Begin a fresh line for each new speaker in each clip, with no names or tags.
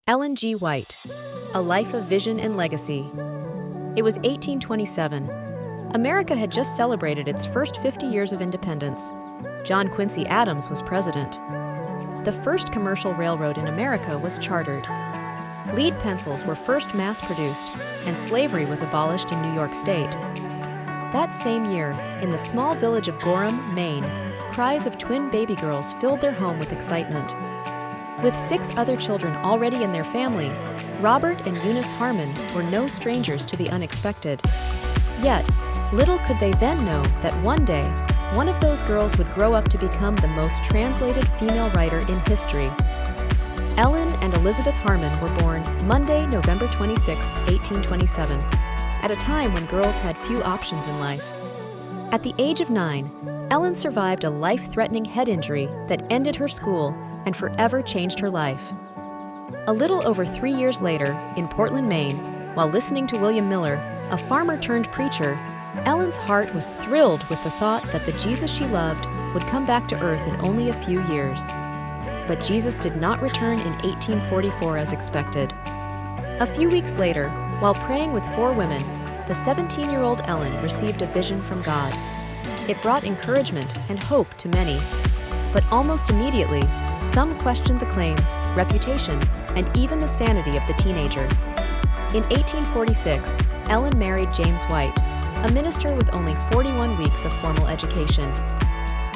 Ellen G. White, A Life of Vision and Legacy. It was 1827. America had just celebrated its first 50 years of independence. John Quincy Adams was president. The first commercial railroad in America was chartered. Lead pencils were first mass-produced, and slavery was abolished in New York State. That same year, in the small village of Gorham, Maine, cries of twin baby girls filled their home with excitement. With 6 other children already in their family, Robert and Eunice Harmon were no strangers to the unexpected. Yet, little could they then know that one day, one of those girls would grow up to become the most translated female writer in history. Ellen and Elizabeth Harmon were born Monday, November 26, 1827, at a time when girls had few options in life. At the age of 9, Ellen survived a life-threatening head injury that ended her school and forever changed her life. A little over 3 years later, in Portland, Maine, while listening to William Miller, a farmer-turned-preacher, Ellen's heart was thrilled with the thought that the Jesus she loved would come back to earth in only a few years. But Jesus did not return in 1844 as expected. A few weeks later, while praying with 4 women, the 17-year-old Ellen received a vision from God. It brought encouragement and hope to many. But almost immediately, some questioned the claims, reputation, and even the sanity of the teenager. In 1846, Ellen married James White, a minister with only 41 weeks of formal education.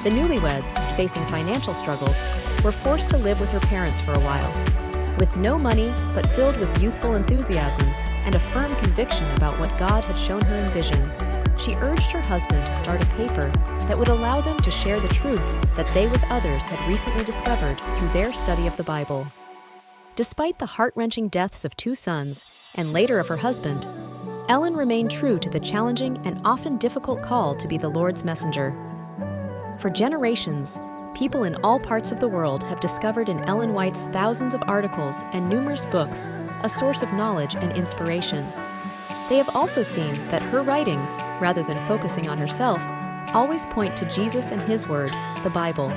The newlyweds, facing financial struggles, were forced to live with her parents for a while. With no money, but filled with youthful enthusiasm and a firm conviction about what God had shown her in vision, she urged her husband to start a paper that would allow them to share the truths that they with others had recently discovered through their study of the Bible. Despite the heart-wrenching deaths of 2 sons, and later of her husband, Ellen remained true to the challenging and often difficult call to be the Lord's messenger. For generations, people in all parts of the world have discovered in Ellen White's thousands of articles and numerous books a source of knowledge and inspiration. They have also seen that her writings, rather than focusing on herself, always point to Jesus and His Word, the Bible.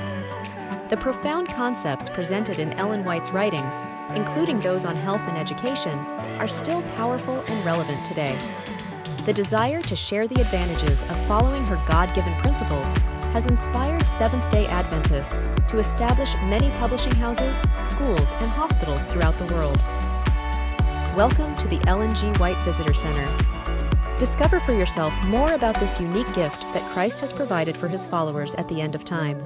The profound concepts presented in Ellen White's writings, including those on health and education, are still powerful and relevant today. The desire to share the advantages of following her God-given principles has inspired Seventh-day Adventists to establish many publishing houses, schools, and hospitals throughout the world. Welcome to the Ellen G. White Visitor Center. Discover for yourself more about this unique gift that Christ has provided for His followers at the end of time.